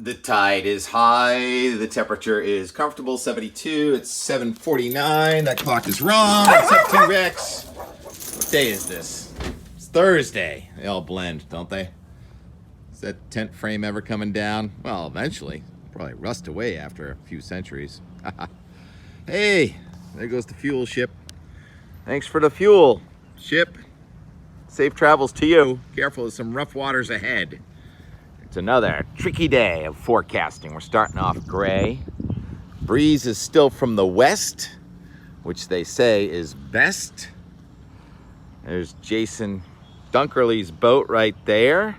The tide is high. The temperature is comfortable, 72. It's 7:49. That clock is wrong. It's up to Rex. What day is this? It's Thursday. They all blend, don't they? Is that tent frame ever coming down? Well, eventually. Probably rust away after a few centuries. Hey, there goes the fuel ship. Thanks for the fuel, ship. Safe travels to you. Careful, there's some rough waters ahead. It's another tricky day of forecasting. We're starting off gray. Breeze is still from the west, which they say is best. There's Jason Dunkerley's boat right there.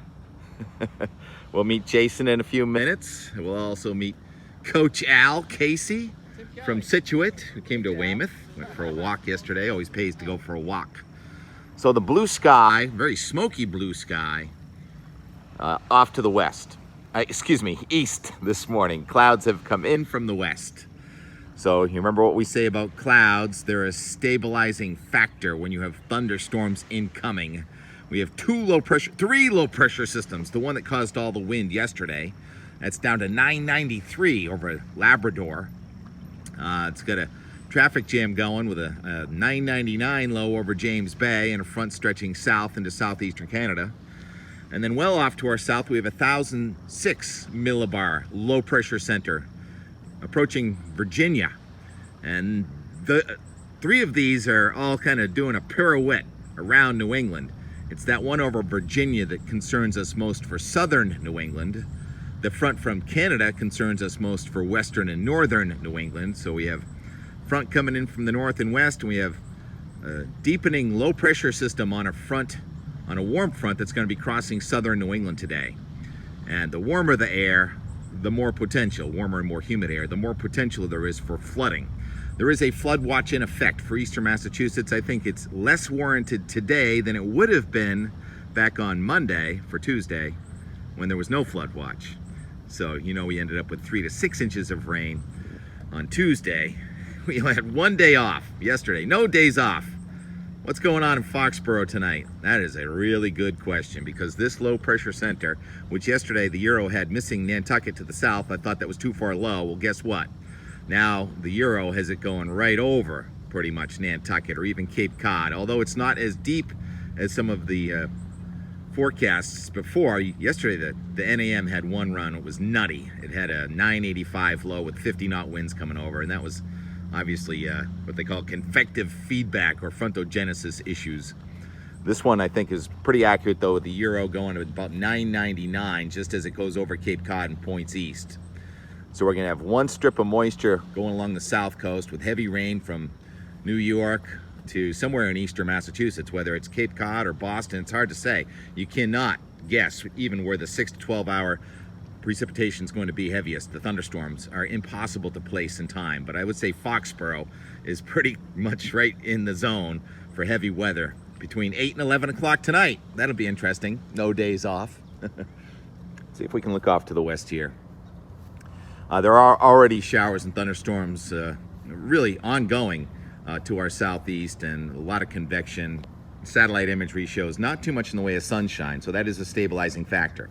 We'll meet Jason in a few minutes. We'll also meet Coach Al Casey from Scituate, who came to Weymouth. Went for a walk yesterday. Always pays to go for a walk. So the blue sky, very smoky blue sky, off to the west. East this morning. Clouds have come in from the west. So you remember what we say about clouds. They're a stabilizing factor when you have thunderstorms incoming. We have three low pressure systems. The one that caused all the wind yesterday, that's down to 993 over Labrador. It's got a traffic jam going with a 999 low over James Bay and a front stretching south into southeastern Canada. And then well off to our south, we have a 1,006 millibar low pressure center approaching Virginia. And the three of these are all kind of doing a pirouette around New England. It's that one over Virginia that concerns us most for southern New England. The front from Canada concerns us most for western and northern New England. So we have front coming in from the north and west, and we have a deepening low pressure system on a warm front that's going to be crossing southern New England today. And the warmer the air, the more potential, warmer and more humid air, the more potential there is for flooding. There is a flood watch in effect for eastern Massachusetts. I think it's less warranted today than it would have been back on Monday for Tuesday when there was no flood watch. So, we ended up with 3 to 6 inches of rain on Tuesday. We had one day off yesterday, no days off. What's going on in Foxborough tonight? That is a really good question, because this low pressure center, which yesterday the Euro had missing Nantucket to the south, I thought that was too far low. Well, guess what? Now the Euro has it going right over pretty much Nantucket or even Cape Cod, although it's not as deep as some of the forecasts before. Yesterday the NAM had one run. It was nutty. It had a 985 low with 50 knot winds coming over, and that was obviously what they call convective feedback or frontogenesis issues. This one I think is pretty accurate though, with the Euro going to about 999 just as it goes over Cape Cod and points east. So we're going to have one strip of moisture going along the south coast with heavy rain from New York to somewhere in eastern Massachusetts, whether it's Cape Cod or Boston. It's hard to say. You cannot guess even where the 6 to 12 hour precipitation is going to be heaviest. The thunderstorms are impossible to place in time, but I would say Foxborough is pretty much right in the zone for heavy weather between 8 and 11 o'clock tonight. That'll be interesting. No days off. See if we can look off to the west here. There are already showers and thunderstorms really ongoing to our southeast, and a lot of convection. Satellite imagery shows not too much in the way of sunshine, so that is a stabilizing factor.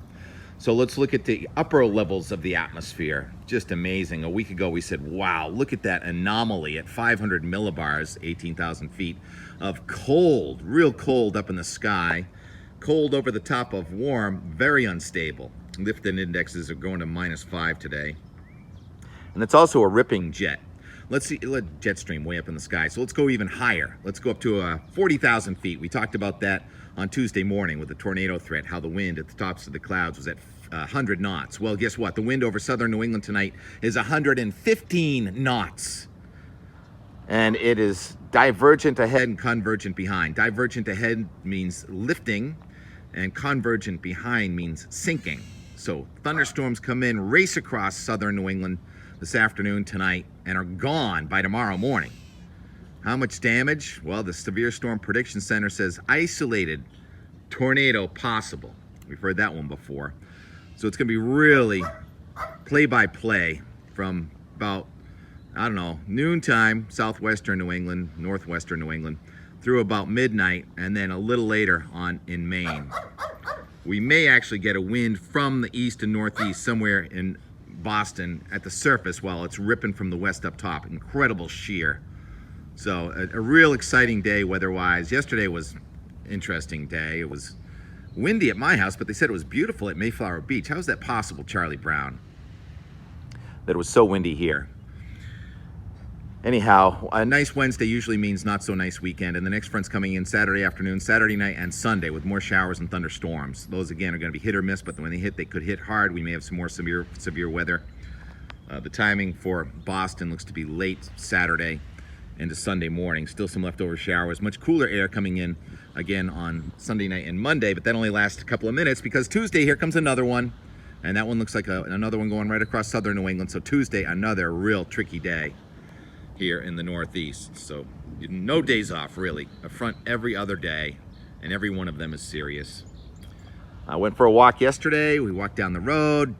So let's look at the upper levels of the atmosphere. Just amazing. A week ago we said, wow, look at that anomaly at 500 millibars, 18,000 feet, of cold, real cold up in the sky. Cold over the top of warm, very unstable. Lifted indexes are going to -5 today. And it's also a ripping jet. Let jet stream way up in the sky. So let's go even higher. Let's go up to 40,000 feet. We talked about that on Tuesday morning with the tornado threat, how the wind at the tops of the clouds was at 100 knots. Well, guess what? The wind over southern New England tonight is 115 knots. And it is divergent ahead and convergent behind. Divergent ahead means lifting, and convergent behind means sinking. So thunderstorms come in, race across southern New England this afternoon, tonight, and are gone by tomorrow morning. How much damage? Well, the Severe Storm Prediction Center says isolated tornado possible. We've heard that one before. So it's going to be really play-by-play from about, noontime, southwestern New England, northwestern New England, through about midnight, and then a little later on in Maine. We may actually get a wind from the east and northeast somewhere in Boston at the surface while it's ripping from the west up top. Incredible shear. So a real exciting day weather-wise. Yesterday was an interesting day. It was windy at my house, but they said it was beautiful at Mayflower Beach. How is that possible, Charlie Brown? That it was so windy here. Anyhow, a nice Wednesday usually means not so nice weekend, and the next front's coming in Saturday afternoon, Saturday night, and Sunday with more showers and thunderstorms. Those, again, are going to be hit or miss, but when they hit, they could hit hard. We may have some more severe weather. The timing for Boston looks to be late Saturday into Sunday morning. Still some leftover showers. Much cooler air coming in again on Sunday night and Monday, but that only lasts a couple of minutes because Tuesday, here comes another one, and that one looks like another one going right across southern New England. So Tuesday, another real tricky day here in the Northeast. So no days off, really. A front every other day, and every one of them is serious. I went for a walk yesterday. We walked down the road.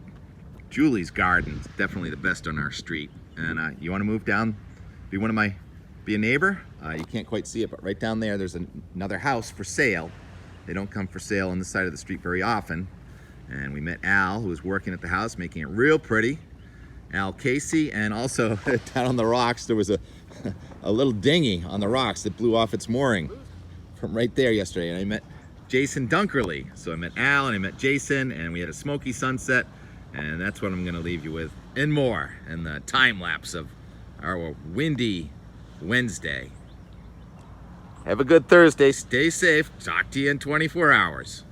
Julie's Garden is definitely the best on our street. And you want to move down, be a neighbor? You can't quite see it, but right down there, there's another house for sale. They don't come for sale on this side of the street very often. And we met Al, who was working at the house, making it real pretty. Al Casey, and also down on the rocks, there was a little dinghy on the rocks that blew off its mooring from right there yesterday. And I met Jason Dunkerley. So I met Al and I met Jason, and we had a smoky sunset. And that's what I'm going to leave you with, and more, in the time lapse of our windy Wednesday. Have a good Thursday. Stay safe. Talk to you in 24 hours.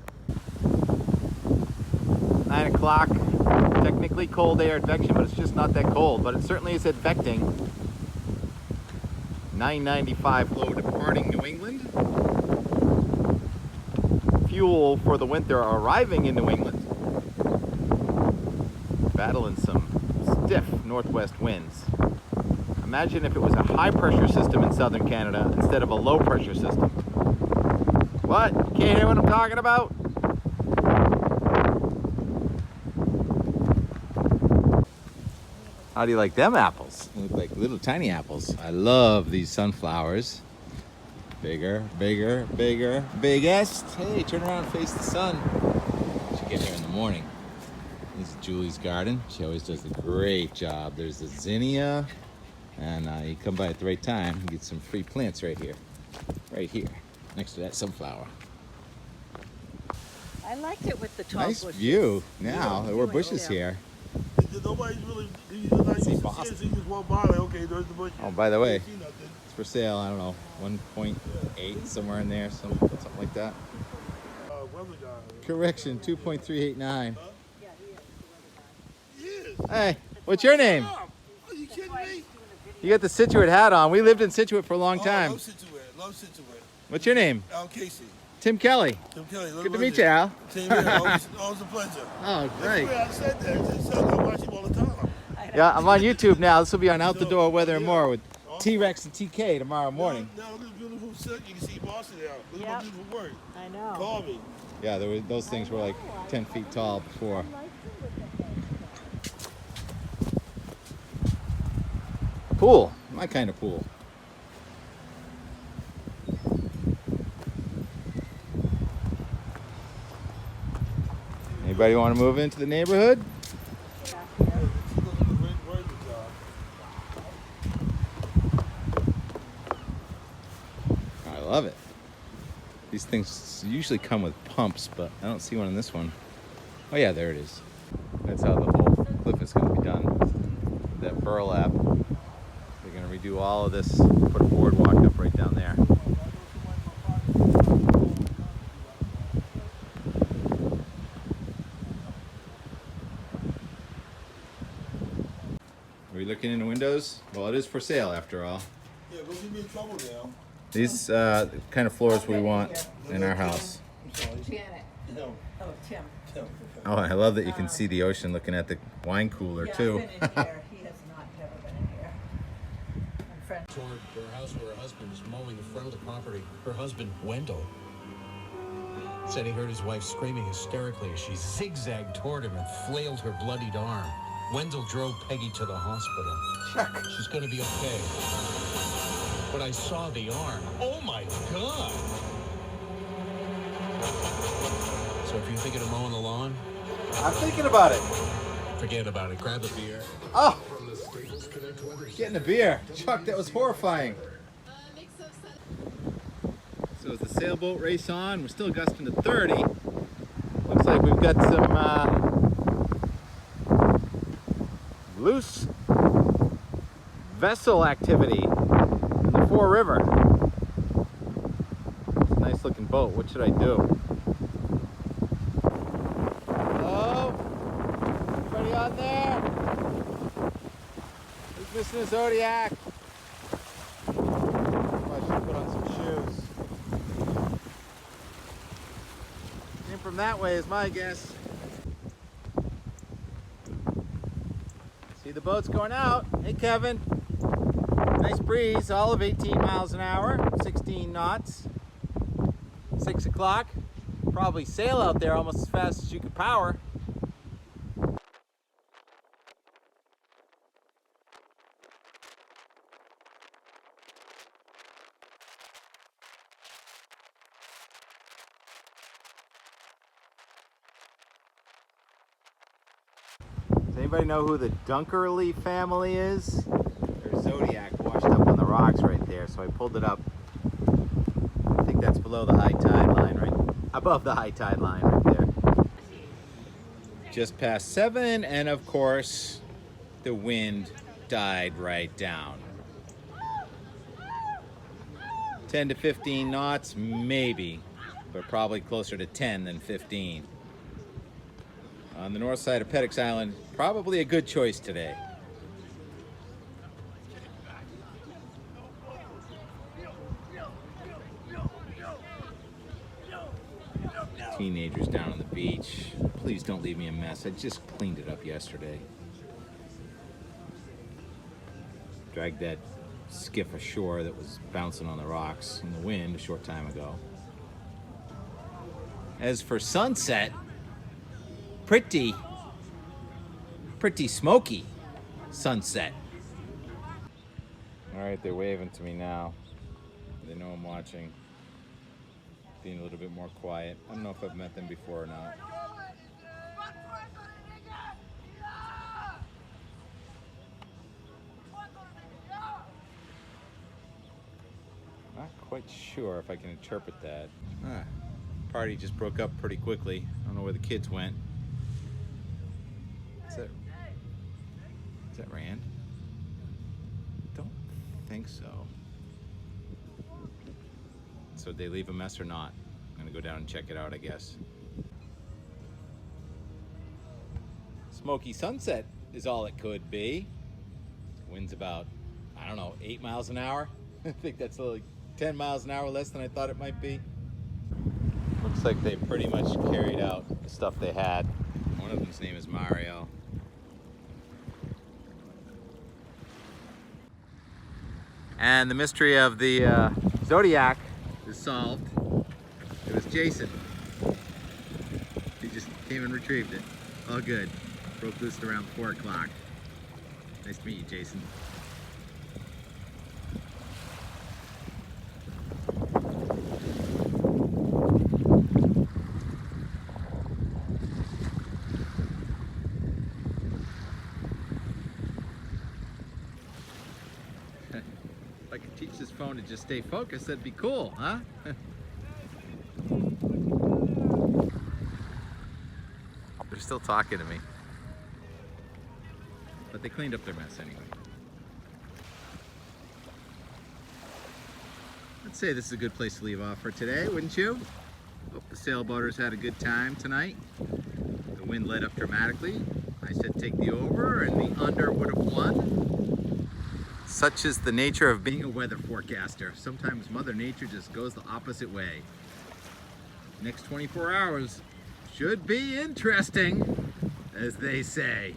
9 o'clock. Technically cold air advection, but it's just not that cold. But it certainly is advecting. 995 low departing New England. Fuel for the winter arriving in New England. Battling some stiff northwest winds. Imagine if it was a high pressure system in southern Canada instead of a low pressure system. What? You can't hear what I'm talking about? How do you like them apples? They look like little tiny apples. I love these sunflowers. Bigger, bigger, bigger, biggest. Hey, turn around and face the sun. Should get here in the morning. This is Julie's Garden. She always does a great job. There's the zinnia, and you come by at the right time, you get some free plants right here, next to that sunflower. I liked it with the tall Nice bushes. view. Now there were bushes here. Nobody's really, like, See you Boston. so you just walk by like, okay, there's the bush. Oh, by the way, You see nothing. it's for sale. I don't know, 1.8 somewhere in there, something like that. Weather guy. Correction, 2.389. Yes. Hey, what's your name? Are you kidding me? You got the Situate hat on. We lived in Situate for a long Oh, time. love Situate. Love Situate. What's your name? Al Casey. Tim Kelly. Tim Kelly. Good to meet you, Al. Same here. Always a pleasure. Oh, That's great. where I said that. I watch him all the time. Yeah, I'm on YouTube now. This will be on Out the Door Weather and More with T-Rex and TK tomorrow morning. Now look at this beautiful set. You can see Boston now. Look at my Yep. beautiful work. I know. Call me. Yeah, those things were like 10 feet tall before. Pool, my kind of pool. Anybody want to move into the neighborhood? I love it. These things usually come with pumps, but I don't see one in this one. Oh yeah, there it is. That's how the whole cliff is going to be done. That burlap. They're going to redo all of this, put a boardwalk up right down there. Are we looking in the windows? Well, it is for sale after all. Yeah, don't get me in trouble now. These kind of floors we want in our house. I'm sorry. Janet. No. Oh, Tim. Oh, I love that you can see the ocean looking at the wine cooler too. I've been in here. He has not never been in here. I'm friends. Toward her house where her husband was mowing the front of the property. Her husband, Wendell, said he heard his wife screaming hysterically as she zigzagged toward him and flailed her bloodied arm. Wendell drove Peggy to the hospital. She's going to be okay. But I saw the arm. Oh my God! So So if you're thinking of mowing the lawn, I'm thinking about it. forget about it. Grab a beer. Oh, getting a beer. Chuck, that was horrifying. So is the sailboat race on? We're still gusting to 30. Looks like we've got some loose vessel activity in the Fore River. It's a nice looking boat. What should I do? Hello? Anybody on there? Who's missing a Zodiac? I should put on some shoes. Came from that way is my guess. See the boats going out. Hey Kevin. Nice breeze, all of 18 miles an hour, 16 knots. 6 o'clock. Probably sail out there almost as fast as you could power. Does anybody know who the Dunkerley family is? There's Zodiac washed up on the rocks right there, so I pulled it up. I think that's below the high tide line, right above the high tide line right there. Just past 7, and of course, the wind died right down. 10 to 15 knots, maybe, but probably closer to 10 than 15. On the north side of Pettix Island, probably a good choice today. Teenagers down on the beach. Please don't leave me a mess. I just cleaned it up yesterday. Dragged that skiff ashore that was bouncing on the rocks in the wind a short time ago. As for sunset, pretty smoky sunset. All right, they're waving to me now. They know I'm watching. Being a little bit more quiet. I don't know if I've met them before or not. Not quite sure if I can interpret that. Party just broke up pretty quickly. I don't know where the kids went. Is that Rand? Don't think so. So did they leave a mess or not? I'm gonna go down and check it out, I guess. Smoky sunset is all it could be. Wind's about, I don't know, 8 miles an hour. I think that's like 10 miles an hour less than I thought it might be. Looks like they pretty much carried out the stuff they had. One of them's name is Mario. And the mystery of the Zodiac is solved. It was Jason. He just came and retrieved it. All good. Broke loose around 4 o'clock. Nice to meet you, Jason. If I could teach this phone to just stay focused, that'd be cool, huh? They're still talking to me. But they cleaned up their mess anyway. I'd say this is a good place to leave off for today, wouldn't you? Hope the sailboaters had a good time tonight. The wind let up dramatically. I said take the over, and the under would have won. Such is the nature of being a weather forecaster. Sometimes Mother Nature just goes the opposite way. Next 24 hours should be interesting, as they say.